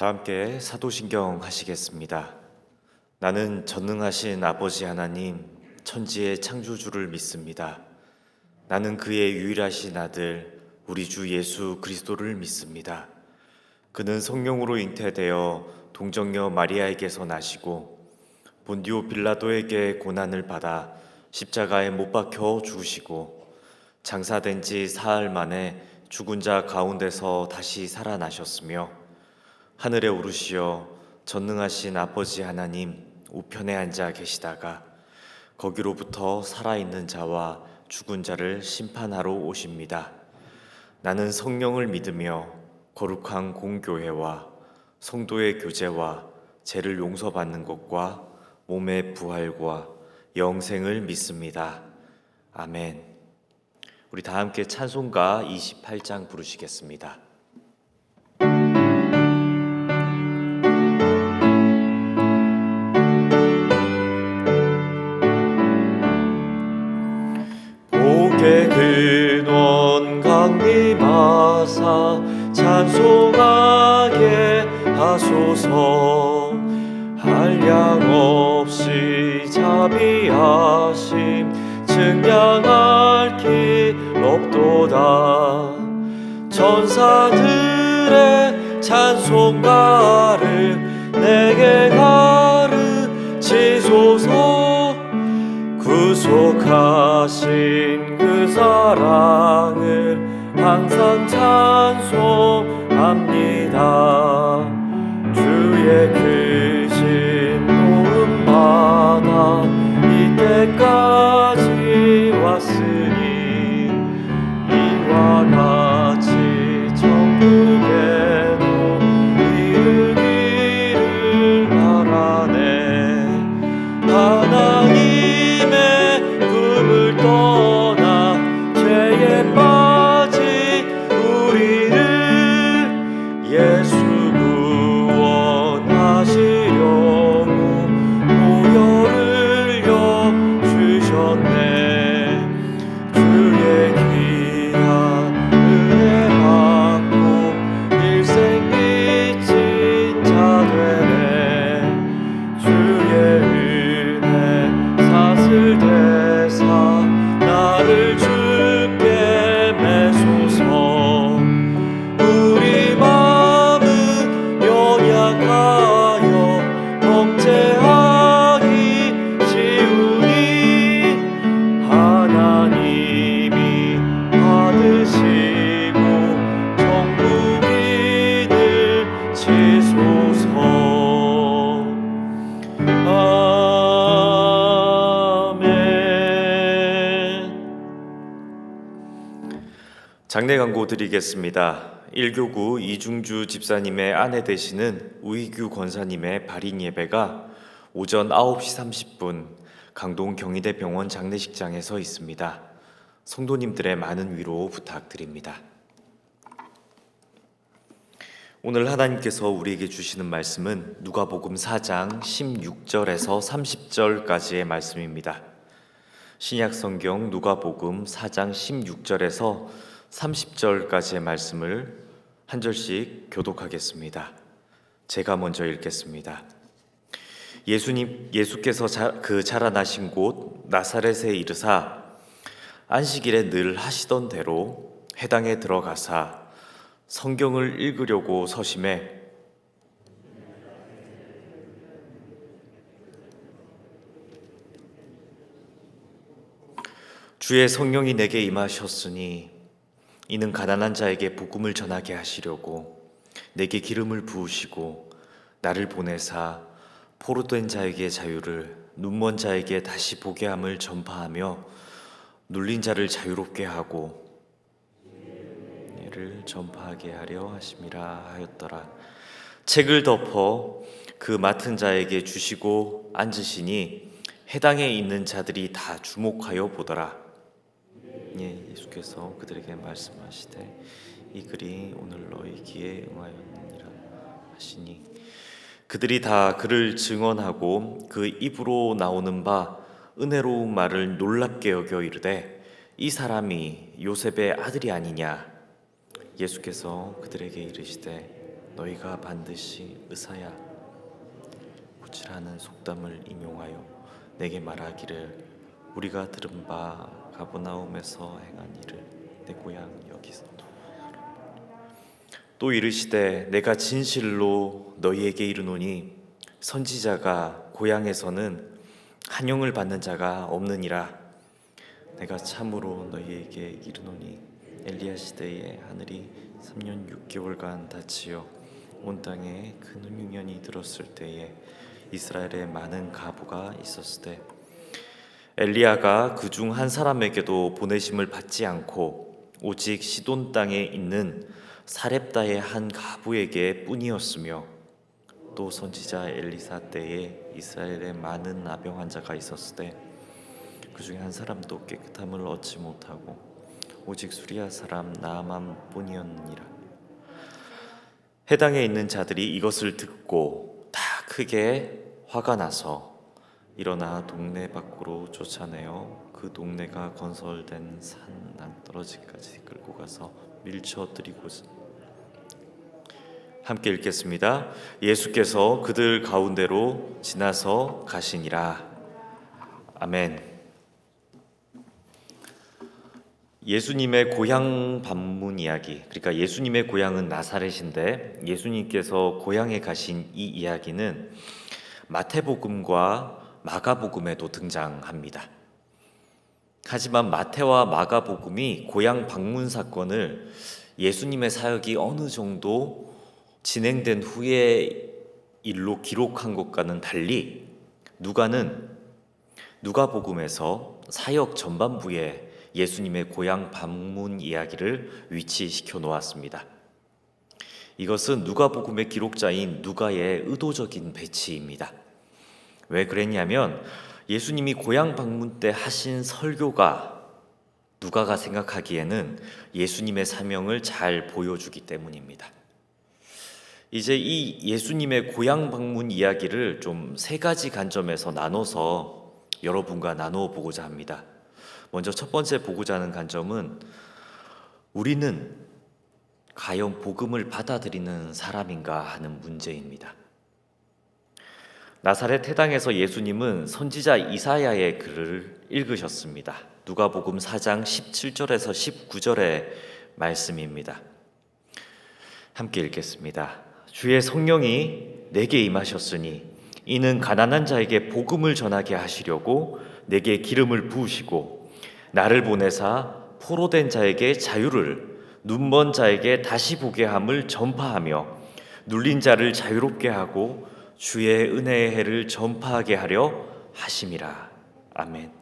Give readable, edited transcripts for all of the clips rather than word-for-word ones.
다 함께 사도신경 하시겠습니다. 나는 전능하신 아버지 하나님, 천지의 창조주를 믿습니다. 나는 그의 유일하신 아들, 우리 주 예수 그리스도를 믿습니다. 그는 성령으로 잉태되어 동정녀 마리아에게서 나시고 본디오 빌라도에게 고난을 받아 십자가에 못 박혀 죽으시고 장사된 지 사흘 만에 죽은 자 가운데서 다시 살아나셨으며 하늘에 오르시어 전능하신 아버지 하나님 우편에 앉아 계시다가 거기로부터 살아있는 자와 죽은 자를 심판하러 오십니다. 나는 성령을 믿으며 거룩한 공교회와 성도의 교제와 죄를 용서받는 것과 몸의 부활과 영생을 믿습니다. 아멘. 우리 다 함께 찬송가 28장 부르시겠습니다. 복의 근원 강림하사 찬송하게 하소서. 한량없이 자비하심 증량할 길 없도다. 천사들의 찬송가를 내게 가르치소서. 구속하신 그 사랑을 항상 찬송합니다. 주의 크신 도움받아 이때까지 왔으니 이와 같이 천국에도 이르기를 바라네. 하나님의 꿈을 떠나 죄에 빠진 우리를 예수 구원하시려고 보혈을 주셨네. 주의 귀한 은혜 받고 일생 잊힌 자 되네. 주의 은혜 사슬 되사 나를 주께 매소서. 우리 마음은 연약하여 범죄하기 쉬우니 하나님이 받으시고 천국인을 치소서. 장례 광고 드리겠습니다. 1교구 이중주 집사님의 아내 되시는 우희규 권사님의 발인 예배가 오전 9시 30분 강동 경희대병원 장례식장에서 있습니다. 성도님들의 많은 위로 부탁드립니다. 오늘 하나님께서 우리에게 주시는 말씀은 누가복음 4장 16절에서 30절까지의 말씀입니다. 신약성경 누가복음 4장 16절에서 30절까지의 말씀을 한 절씩 교독하겠습니다. 제가 먼저 읽겠습니다. 예수께서 자라나신 곳 나사렛에 이르사 안식일에 늘 하시던 대로 회당에 들어가사 성경을 읽으려고 서심해 주의 성령이 내게 임하셨으니 이는 가난한 자에게 복음을 전하게 하시려고 내게 기름을 부으시고 나를 보내사 포로된 자에게 자유를 눈먼 자에게 다시 보게 함을 전파하며 눌린 자를 자유롭게 하고 이를 전파하게 하려 하심이라 하였더라. 책을 덮어 그 맡은 자에게 주시고 앉으시니 해당에 있는 자들이 다 주목하여 보더라. 예수께서 그들에게 말씀하시되 이 글이 오늘 너희 귀에 응하였느니라 하시니 그들이 다 그를 증언하고 그 입으로 나오는 바 은혜로운 말을 놀랍게 여겨 이르되 이 사람이 요셉의 아들이 아니냐. 예수께서 그들에게 이르시되 너희가 반드시 의사야 고치라는 속담을 인용하여 내게 말하기를 우리가 들은 바 가버나움에서 행한 일을 내 고향 여기서 또 이르시되 내가 진실로 너희에게 이르노니 선지자가 고향에서는 한용을 받는 자가 없느니라. 내가 참으로 너희에게 이르노니 엘리야 시대에 하늘이 3년 6개월간 닫히어 온 땅에 큰 흉년이 들었을 때에 이스라엘에 많은 가부가 있었을 때 엘리야가 그중 한 사람에게도 보내심을 받지 않고 오직 시돈 땅에 있는 사렙다의 한 가부에게 뿐이었으며 또 선지자 엘리사 때에 이스라엘에 많은 나병 환자가 있었을 때 그중에 한 사람도 깨끗함을 얻지 못하고 오직 수리아 사람 나아만 뿐이었느니라. 해당에 있는 자들이 이것을 듣고 다 크게 화가 나서 일어나 동네 밖으로 쫓아내어 그 동네가 건설된 산 낭떠러지까지 끌고 가서 밀쳐뜨리고자. 함께 읽겠습니다. 예수께서 그들 가운데로 지나서 가시니라. 아멘. 예수님의 고향 방문 이야기, 그러니까 예수님의 고향은 나사렛인데 예수님께서 고향에 가신 이 이야기는 마태복음과 마가복음에도 등장합니다. 하지만 마태와 마가복음이 고향 방문 사건을 예수님의 사역이 어느 정도 진행된 후의 일로 기록한 것과는 달리 누가복음에서 사역 전반부에 예수님의 고향 방문 이야기를 위치시켜 놓았습니다. 이것은 누가복음의 기록자인 누가의 의도적인 배치입니다. 왜 그랬냐면 예수님이 고향 방문 때 하신 설교가 누가가 생각하기에는 예수님의 사명을 잘 보여주기 때문입니다. 이제 이 예수님의 고향 방문 이야기를 좀 세 가지 관점에서 나눠서 여러분과 나누어 보고자 합니다. 먼저 첫 번째 보고자 하는 관점은 우리는 과연 복음을 받아들이는 사람인가 하는 문제입니다. 나사렛 해당에서 예수님은 선지자 이사야의 글을 읽으셨습니다. 누가복음 4장 17절에서 19절의 말씀입니다. 함께 읽겠습니다. 주의 성령이 내게 임하셨으니 이는 가난한 자에게 복음을 전하게 하시려고 내게 기름을 부으시고 나를 보내사 포로된 자에게 자유를 눈먼 자에게 다시 보게 함을 전파하며 눌린 자를 자유롭게 하고 주의 은혜의 해를 전파하게 하려 하심이라. 아멘.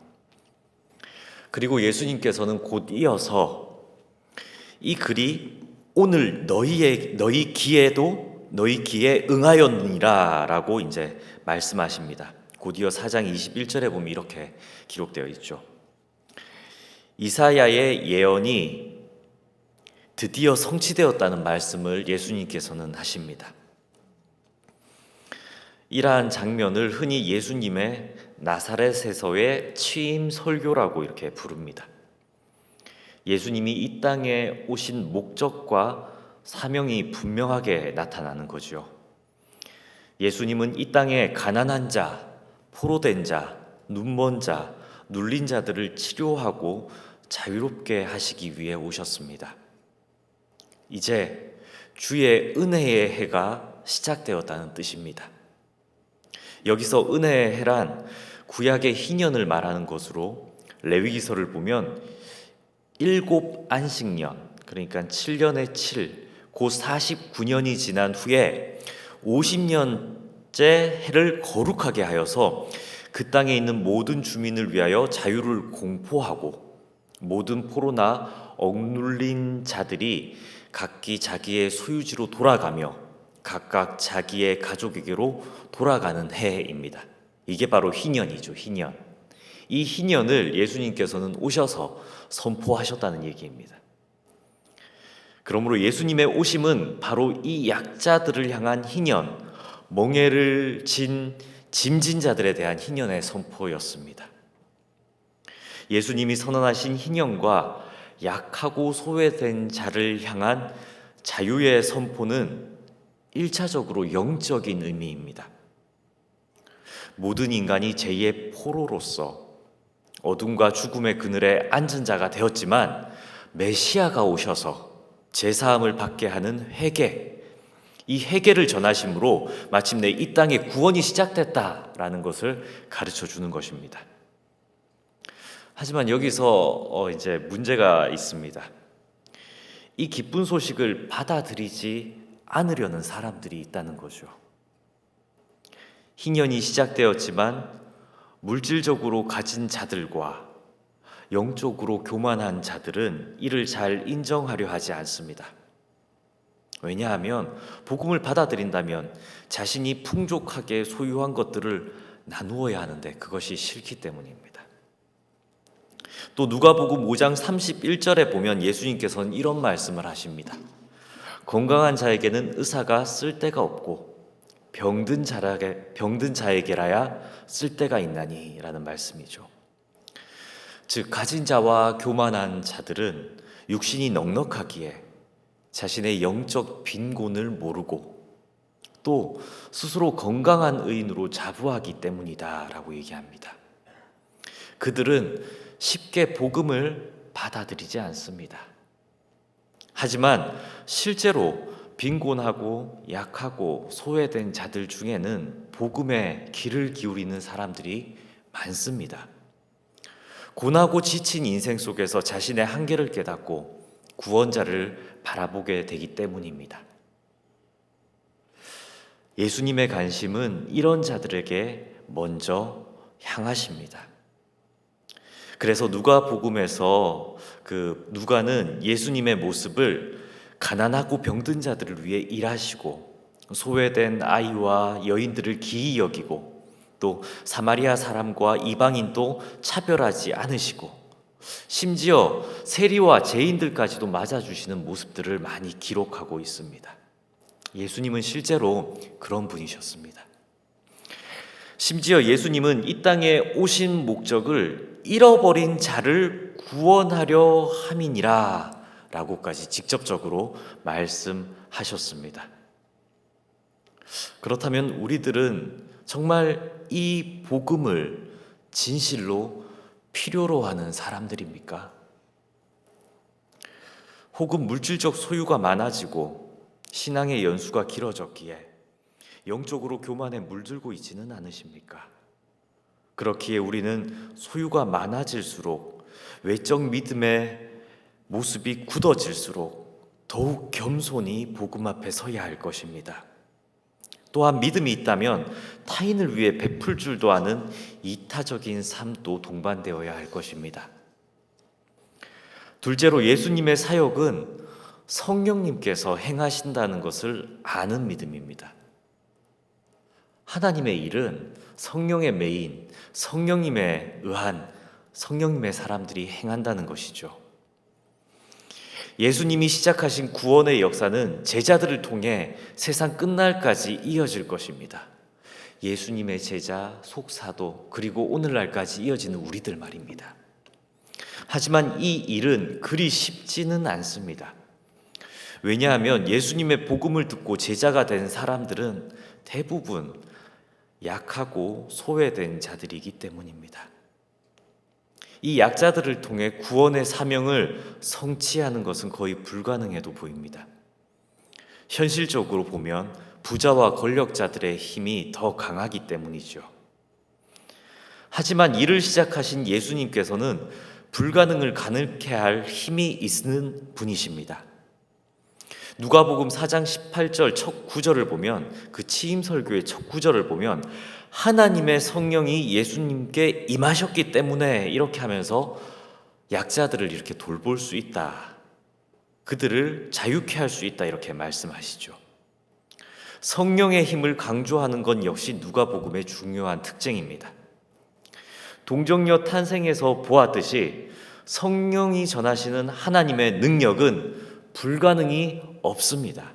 그리고 예수님께서는 곧 이어서 이 글이 오늘 너희 귀에 응하였느니라 라고 이제 말씀하십니다. 곧 이어 4장 21절에 보면 이렇게 기록되어 있죠. 이사야의 예언이 드디어 성취되었다는 말씀을 예수님께서는 하십니다. 이러한 장면을 흔히 예수님의 나사렛에서의 취임 설교라고 이렇게 부릅니다. 예수님이 이 땅에 오신 목적과 사명이 분명하게 나타나는 거죠. 예수님은 이 땅에 가난한 자, 포로된 자, 눈먼 자, 눌린 자들을 치료하고 자유롭게 하시기 위해 오셨습니다. 이제 주의 은혜의 해가 시작되었다는 뜻입니다. 여기서 은혜의 해란 구약의 희년을 말하는 것으로 레위기서를 보면 7 안식년, 그러니까 7년의 7, 곧 49년이 지난 후에 50년째 해를 거룩하게 하여서 그 땅에 있는 모든 주민을 위하여 자유를 공포하고 모든 포로나 억눌린 자들이 각기 자기의 소유지로 돌아가며 각각 자기의 가족에게로 돌아가는 해입니다. 이게 바로 희년이죠. 희년. 이 희년을 예수님께서는 오셔서 선포하셨다는 얘기입니다. 그러므로 예수님의 오심은 바로 이 약자들을 향한 희년, 멍에를 진 짐진 자들에 대한 희년의 선포였습니다. 예수님이 선언하신 희년과 약하고 소외된 자를 향한 자유의 선포는 1차적으로 영적인 의미입니다. 모든 인간이 제2의 포로로서 어둠과 죽음의 그늘에 앉은 자가 되었지만 메시아가 오셔서 제사함을 받게 하는 회개, 이 회개를 전하심으로 마침내 이 땅에 구원이 시작됐다라는 것을 가르쳐 주는 것입니다. 하지만 여기서 이제 문제가 있습니다. 이 기쁜 소식을 받아들이지 않으려는 사람들이 있다는 거죠. 희년이 시작되었지만 물질적으로 가진 자들과 영적으로 교만한 자들은 이를 잘 인정하려 하지 않습니다. 왜냐하면 복음을 받아들인다면 자신이 풍족하게 소유한 것들을 나누어야 하는데 그것이 싫기 때문입니다. 또 누가복음 5장 31절에 보면 예수님께서는 이런 말씀을 하십니다. 건강한 자에게는 의사가 쓸데가 없고 병든 자에게라야 쓸데가 있나니 라는 말씀이죠. 즉 가진 자와 교만한 자들은 육신이 넉넉하기에 자신의 영적 빈곤을 모르고 또 스스로 건강한 의인으로 자부하기 때문이다 라고 얘기합니다. 그들은 쉽게 복음을 받아들이지 않습니다. 하지만 실제로 빈곤하고 약하고 소외된 자들 중에는 복음에 귀를 기울이는 사람들이 많습니다. 고나고 지친 인생 속에서 자신의 한계를 깨닫고 구원자를 바라보게 되기 때문입니다. 예수님의 관심은 이런 자들에게 먼저 향하십니다. 그래서 누가복음에서 누가는 예수님의 모습을 가난하고 병든 자들을 위해 일하시고 소외된 아이와 여인들을 기이 여기고 또 사마리아 사람과 이방인도 차별하지 않으시고 심지어 세리와 죄인들까지도 맞아주시는 모습들을 많이 기록하고 있습니다. 예수님은 실제로 그런 분이셨습니다. 심지어 예수님은 이 땅에 오신 목적을 잃어버린 자를 구원하려 함이니라 라고까지 직접적으로 말씀하셨습니다. 그렇다면 우리들은 정말 이 복음을 진실로 필요로 하는 사람들입니까? 혹은 물질적 소유가 많아지고 신앙의 연수가 길어졌기에 영적으로 교만에 물들고 있지는 않으십니까? 그렇기에 우리는 소유가 많아질수록 외적 믿음의 모습이 굳어질수록 더욱 겸손히 복음 앞에 서야 할 것입니다. 또한 믿음이 있다면 타인을 위해 베풀 줄도 아는 이타적인 삶도 동반되어야 할 것입니다. 둘째로 예수님의 사역은 성령님께서 행하신다는 것을 아는 믿음입니다. 하나님의 일은 성령의 메인, 성령님에 의한 성령님의 사람들이 행한다는 것이죠. 예수님이 시작하신 구원의 역사는 제자들을 통해 세상 끝날까지 이어질 것입니다. 예수님의 제자, 속사도, 그리고 오늘날까지 이어지는 우리들 말입니다. 하지만 이 일은 그리 쉽지는 않습니다. 왜냐하면 예수님의 복음을 듣고 제자가 된 사람들은 대부분 약하고 소외된 자들이기 때문입니다. 이 약자들을 통해 구원의 사명을 성취하는 것은 거의 불가능해도 보입니다. 현실적으로 보면 부자와 권력자들의 힘이 더 강하기 때문이죠. 하지만 일을 시작하신 예수님께서는 불가능을 가능케 할 힘이 있는 분이십니다. 누가복음 4장 18절 첫 구절을 보면 그 취임 설교의 첫 구절을 보면 하나님의 성령이 예수님께 임하셨기 때문에 이렇게 하면서 약자들을 이렇게 돌볼 수 있다. 그들을 자유케 할 수 있다. 이렇게 말씀하시죠. 성령의 힘을 강조하는 건 역시 누가복음의 중요한 특징입니다. 동정녀 탄생에서 보았듯이 성령이 전하시는 하나님의 능력은 불가능이 없습니다.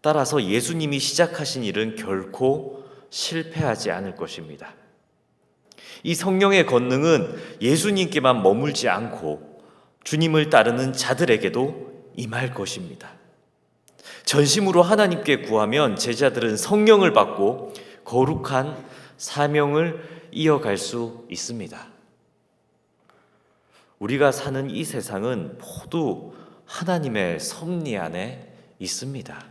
따라서 예수님이 시작하신 일은 결코 실패하지 않을 것입니다. 이 성령의 권능은 예수님께만 머물지 않고 주님을 따르는 자들에게도 임할 것입니다. 전심으로 하나님께 구하면 제자들은 성령을 받고 거룩한 사명을 이어갈 수 있습니다. 우리가 사는 이 세상은 모두 하나님의 섭리 안에 있습니다.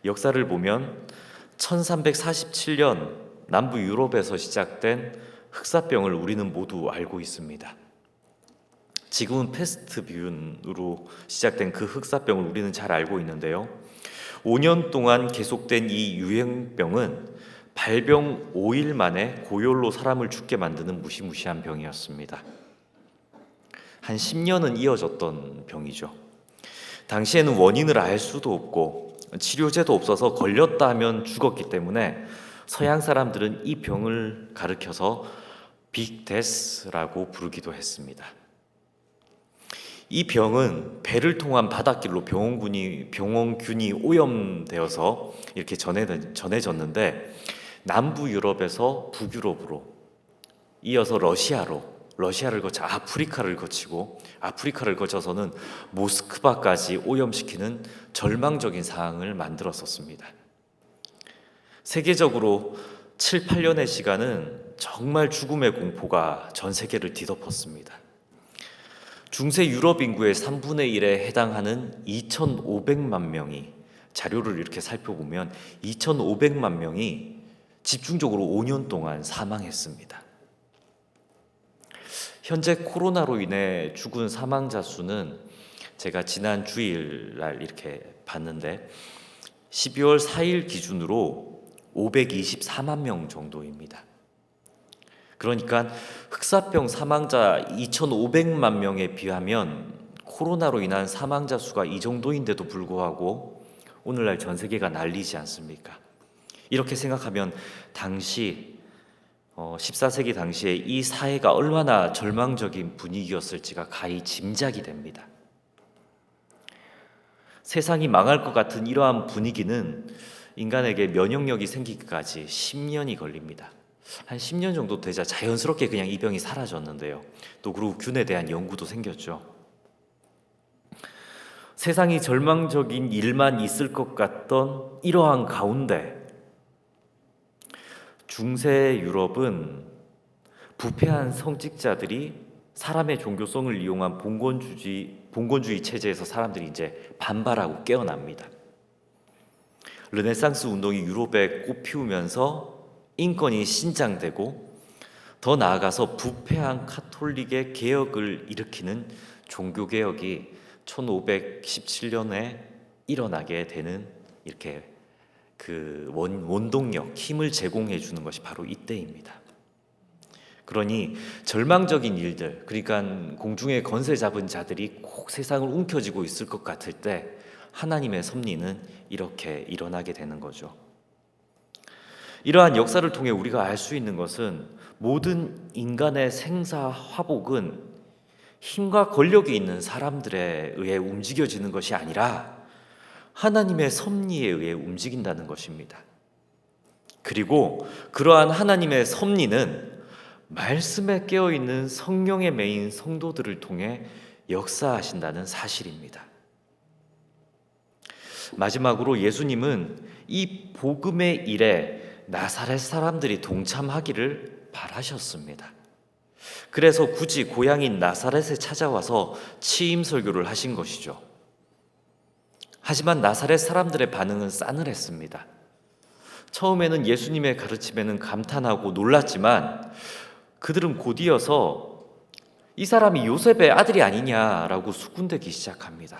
역사를 보면 1347년 남부 유럽에서 시작된 흑사병을 우리는 모두 알고 있습니다. 지금은 패스트균으로 시작된 그 흑사병을 우리는 잘 알고 있는데요. 5년 동안 계속된 이 유행병은 발병 5일 만에 고열로 사람을 죽게 만드는 무시무시한 병이었습니다. 한 10년은 이어졌던 병이죠. 당시에는 원인을 알 수도 없고 치료제도 없어서 걸렸다 하면 죽었기 때문에 서양 사람들은 이 병을 가리켜서 빅데스라고 부르기도 했습니다. 이 병은 배를 통한 바닷길로 병원균이 오염되어서 이렇게 전해졌는데 남부 유럽에서 북유럽으로 이어서 러시아를 거쳐 아프리카를 거치고 아프리카를 거쳐서는 모스크바까지 오염시키는 절망적인 상황을 만들었었습니다. 세계적으로 7, 8년의 시간은 정말 죽음의 공포가 전 세계를 뒤덮었습니다. 중세 유럽 인구의 3분의 1에 해당하는 2,500만 명이, 자료를 이렇게 살펴보면 2,500만 명이 집중적으로 5년 동안 사망했습니다. 현재 코로나로 인해 죽은 사망자 수는 제가 지난 주일날 이렇게 봤는데 12월 4일 기준으로 524만 명 정도입니다. 그러니까 흑사병 사망자 2,500만 명에 비하면 코로나로 인한 사망자 수가 이 정도인데도 불구하고 오늘날 전 세계가 난리지 않습니까? 이렇게 생각하면 당시 14세기 당시에 이 사회가 얼마나 절망적인 분위기였을지가 가히 짐작이 됩니다. 세상이 망할 것 같은 이러한 분위기는 인간에게 면역력이 생기기까지 10년이 걸립니다. 한 10년 정도 되자 자연스럽게 그냥 이 병이 사라졌는데요. 또 그리고 균에 대한 연구도 생겼죠. 세상이 절망적인 일만 있을 것 같던 이러한 가운데 중세 유럽은 부패한 성직자들이 사람의 종교성을 이용한 봉건주의 체제에서 사람들이 이제 반발하고 깨어납니다. 르네상스 운동이 유럽에 꽃피우면서 인권이 신장되고 더 나아가서 부패한 카톨릭의 개혁을 일으키는 종교개혁이 1517년에 일어나게 되는 이렇게 그 원동력, 힘을 제공해 주는 것이 바로 이때입니다. 그러니 절망적인 일들, 그러니까 공중에 권세 잡은 자들이 꼭 세상을 움켜쥐고 있을 것 같을 때 하나님의 섭리는 이렇게 일어나게 되는 거죠. 이러한 역사를 통해 우리가 알 수 있는 것은 모든 인간의 생사화복은 힘과 권력이 있는 사람들에 의해 움직여지는 것이 아니라 하나님의 섭리에 의해 움직인다는 것입니다. 그리고 그러한 하나님의 섭리는 말씀에 깨어있는 성령의 메인 성도들을 통해 역사하신다는 사실입니다. 마지막으로 예수님은 이 복음의 일에 나사렛 사람들이 동참하기를 바라셨습니다. 그래서 굳이 고향인 나사렛에 찾아와서 취임 설교를 하신 것이죠. 하지만 나사렛 사람들의 반응은 싸늘했습니다. 처음에는 예수님의 가르침에는 감탄하고 놀랐지만 그들은 곧이어서 이 사람이 요셉의 아들이 아니냐라고 수군대기 시작합니다.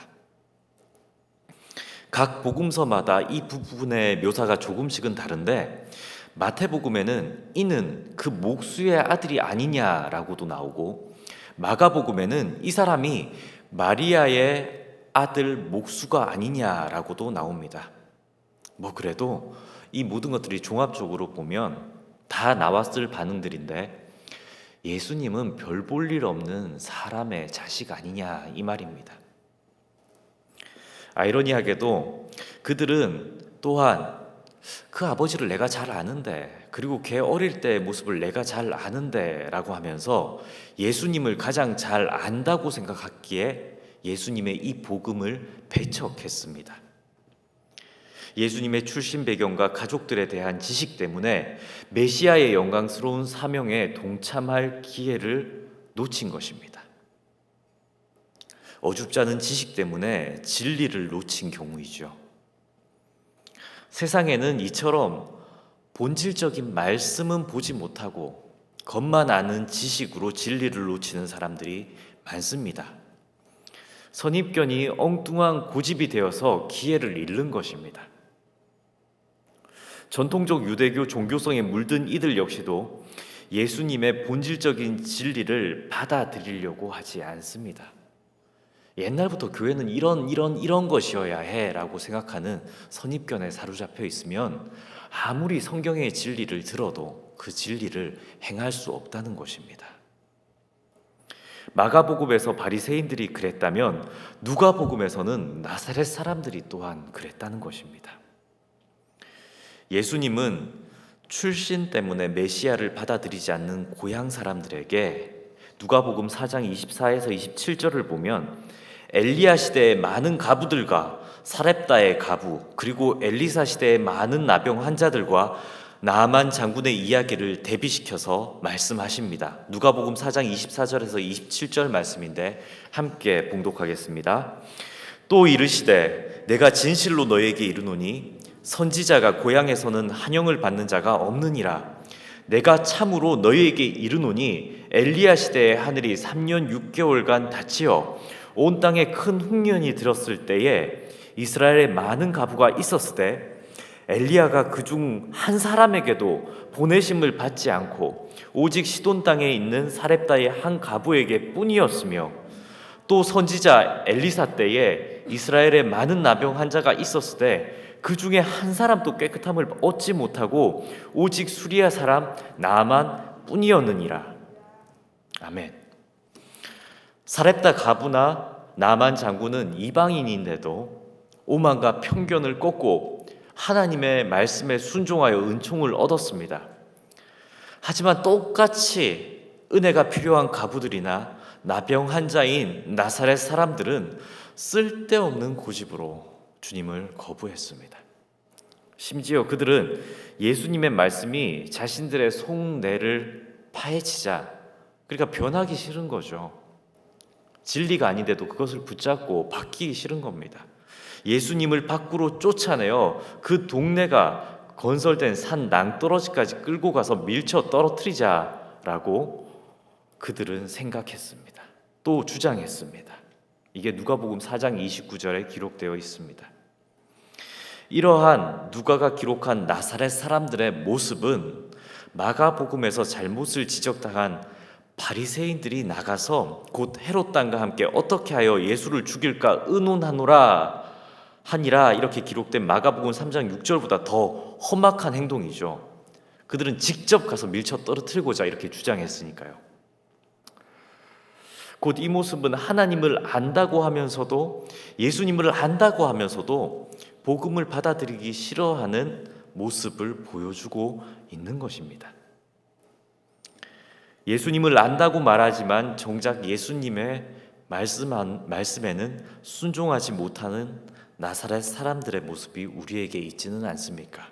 각 복음서마다 이 부분의 묘사가 조금씩은 다른데 마태복음에는 이는 그 목수의 아들이 아니냐라고도 나오고 마가복음에는 이 사람이 마리아의 아들 목수가 아니냐라고도 나옵니다. 그래도 이 모든 것들이 종합적으로 보면 다 나왔을 반응들인데 예수님은 별 볼 일 없는 사람의 자식 아니냐 이 말입니다. 아이러니하게도 그들은 또한 그 아버지를 내가 잘 아는데, 그리고 걔 어릴 때의 모습을 내가 잘 아는데 라고 하면서 예수님을 가장 잘 안다고 생각했기에 예수님의 이 복음을 배척했습니다. 예수님의 출신 배경과 가족들에 대한 지식 때문에 메시아의 영광스러운 사명에 동참할 기회를 놓친 것입니다. 어줍지 않은 지식 때문에 진리를 놓친 경우이죠. 세상에는 이처럼 본질적인 말씀은 보지 못하고 겉만 아는 지식으로 진리를 놓치는 사람들이 많습니다. 선입견이 엉뚱한 고집이 되어서 기회를 잃는 것입니다. 전통적 유대교 종교성에 물든 이들 역시도 예수님의 본질적인 진리를 받아들이려고 하지 않습니다. 옛날부터 교회는 이런 것이어야 해라고 생각하는 선입견에 사로잡혀 있으면 아무리 성경의 진리를 들어도 그 진리를 행할 수 없다는 것입니다. 마가복음에서 바리새인들이 그랬다면 누가복음에서는 나사렛 사람들이 또한 그랬다는 것입니다. 예수님은 출신 때문에 메시아를 받아들이지 않는 고향 사람들에게 누가복음 4장 24에서 27절을 보면 엘리야 시대의 많은 가부들과 사렙다의 가부 그리고 엘리사 시대의 많은 나병 환자들과 나아만 장군의 이야기를 대비시켜서 말씀하십니다. 누가복음 4장 24절에서 27절 말씀인데 함께 봉독하겠습니다. 또 이르시되 내가 진실로 너에게 이르노니 선지자가 고향에서는 한영을 받는 자가 없느니라. 내가 참으로 너희에게 이르노니 엘리야 시대에 하늘이 3년 6개월간 닫히어 온 땅에 큰 흉년이 들었을 때에 이스라엘에 많은 가부가 있었을 때 엘리야가 그중 한 사람에게도 보내심을 받지 않고 오직 시돈 땅에 있는 사렙다의 한 가부에게 뿐이었으며 또 선지자 엘리사 때에 이스라엘에 많은 나병 환자가 있었을 때 그 중에 한 사람도 깨끗함을 얻지 못하고 오직 수리아 사람 나아만 뿐이었느니라. 아멘. 사렙다 가부나 나만 장군은 이방인인데도 오만과 편견을 꺾고 하나님의 말씀에 순종하여 은총을 얻었습니다. 하지만 똑같이 은혜가 필요한 가부들이나 나병 환자인 나사렛 사람들은 쓸데없는 고집으로 주님을 거부했습니다. 심지어 그들은 예수님의 말씀이 자신들의 속내를 파헤치자 그러니까 변하기 싫은 거죠. 진리가 아닌데도 그것을 붙잡고 바뀌기 싫은 겁니다. 예수님을 밖으로 쫓아내어 그 동네가 건설된 산 낭떠러지까지 끌고 가서 밀쳐 떨어뜨리자라고 그들은 생각했습니다. 또 주장했습니다. 이게 누가복음 4장 29절에 기록되어 있습니다. 이러한 누가가 기록한 나사렛 사람들의 모습은 마가복음에서 잘못을 지적당한 바리새인들이 나가서 곧 헤롯 당과 함께 어떻게 하여 예수를 죽일까 의논하노라 하니라 이렇게 기록된 마가복음 3장 6절보다 더 험악한 행동이죠. 그들은 직접 가서 밀쳐 떨어뜨리고자 이렇게 주장했으니까요. 곧 이 모습은 하나님을 안다고 하면서도 예수님을 안다고 하면서도 복음을 받아들이기 싫어하는 모습을 보여주고 있는 것입니다. 예수님을 안다고 말하지만 정작 예수님의 말씀에는 순종하지 못하는 나사렛 사람들의 모습이 우리에게 있지는 않습니까?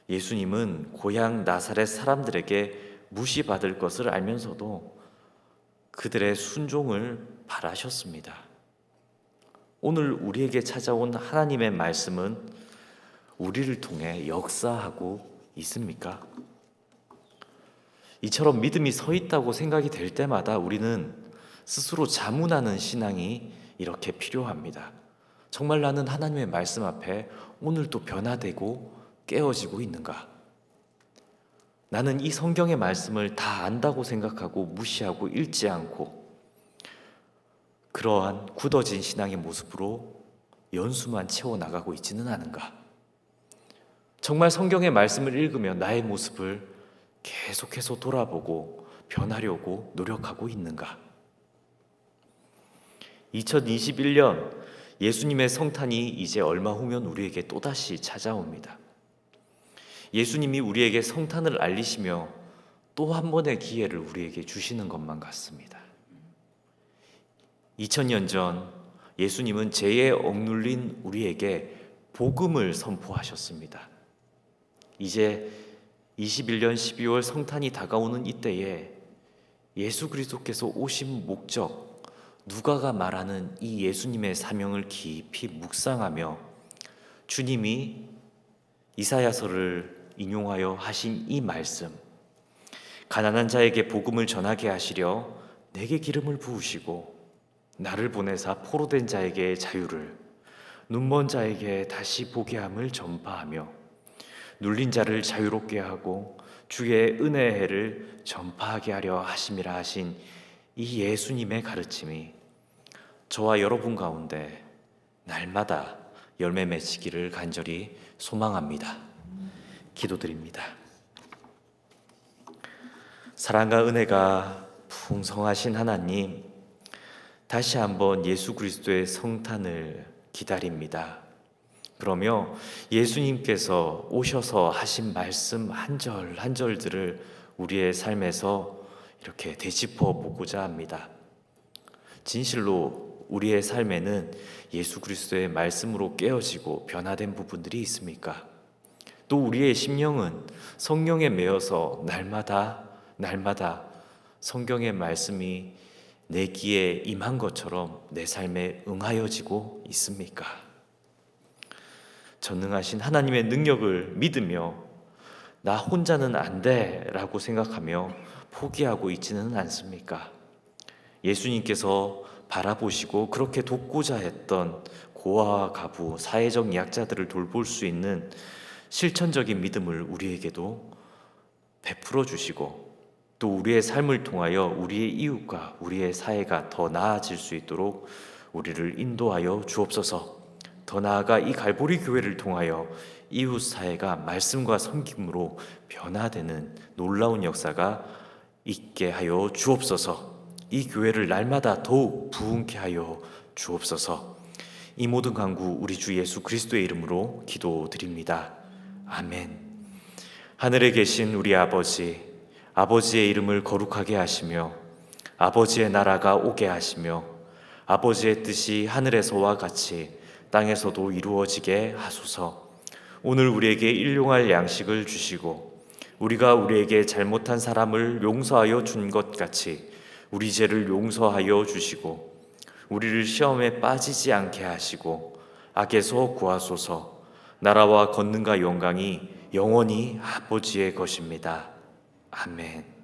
예수님은 고향 나사렛 사람들에게 무시받을 것을 알면서도 그들의 순종을 바라셨습니다. 오늘 우리에게 찾아온 하나님의 말씀은 우리를 통해 역사하고 있습니까? 이처럼 믿음이 서 있다고 생각이 될 때마다 우리는 스스로 자문하는 신앙이 이렇게 필요합니다. 정말 나는 하나님의 말씀 앞에 오늘도 변화되고 깨어지고 있는가? 나는 이 성경의 말씀을 다 안다고 생각하고 무시하고 읽지 않고 그러한 굳어진 신앙의 모습으로 연수만 채워나가고 있지는 않은가? 정말 성경의 말씀을 읽으며 나의 모습을 계속해서 돌아보고 변하려고 노력하고 있는가? 2021년 예수님의 성탄이 이제 얼마 후면 우리에게 또다시 찾아옵니다. 예수님이 우리에게 성탄을 알리시며 또 한 번의 기회를 우리에게 주시는 것만 같습니다. 2000년 전 예수님은 죄에 억눌린 우리에게 복음을 선포하셨습니다. 이제 21년 12월 성탄이 다가오는 이때에 예수 그리스도께서 오신 목적, 누가가 말하는 이 예수님의 사명을 깊이 묵상하며 주님이 이사야서를 인용하여 하신 이 말씀, 가난한 자에게 복음을 전하게 하시려 내게 기름을 부으시고 나를 보내사 포로된 자에게 자유를, 눈먼 자에게 다시 보게 함을 전파하며 눌린 자를 자유롭게 하고 주의 은혜의 해를 전파하게 하려 하심이라 하신 이 예수님의 가르침이 저와 여러분 가운데 날마다 열매 맺히기를 간절히 소망합니다. 기도드립니다. 사랑과 은혜가 풍성하신 하나님, 다시 한번 예수 그리스도의 성탄을 기다립니다. 그러며 예수님께서 오셔서 하신 말씀 한 절 한 절들을 우리의 삶에서 이렇게 되짚어 보고자 합니다. 진실로 우리의 삶에는 예수 그리스도의 말씀으로 깨어지고 변화된 부분들이 있습니까? 또 우리의 심령은 성령에 매여서 날마다 성경의 말씀이 내 귀에 임한 것처럼 내 삶에 응하여지고 있습니까? 전능하신 하나님의 능력을 믿으며 나 혼자는 안 돼 라고 생각하며 포기하고 있지는 않습니까? 예수님께서 바라보시고 그렇게 돕고자 했던 고아와 가부, 사회적 약자들을 돌볼 수 있는 실천적인 믿음을 우리에게도 베풀어 주시고 또 우리의 삶을 통하여 우리의 이웃과 우리의 사회가 더 나아질 수 있도록 우리를 인도하여 주옵소서. 더 나아가 이 갈보리 교회를 통하여 이웃 사회가 말씀과 섬김으로 변화되는 놀라운 역사가 있게 하여 주옵소서. 이 교회를 날마다 더욱 부흥케 하여 주옵소서. 이 모든 간구 우리 주 예수 그리스도의 이름으로 기도드립니다. 아멘. 하늘에 계신 우리 아버지, 아버지의 이름을 거룩하게 하시며 아버지의 나라가 오게 하시며 아버지의 뜻이 하늘에서와 같이 땅에서도 이루어지게 하소서. 오늘 우리에게 일용할 양식을 주시고 우리가 우리에게 잘못한 사람을 용서하여 준 것 같이 우리 죄를 용서하여 주시고 우리를 시험에 빠지지 않게 하시고 악에서 구하소서. 나라와 권능과 영광이 영원히 아버지의 것입니다. 아멘.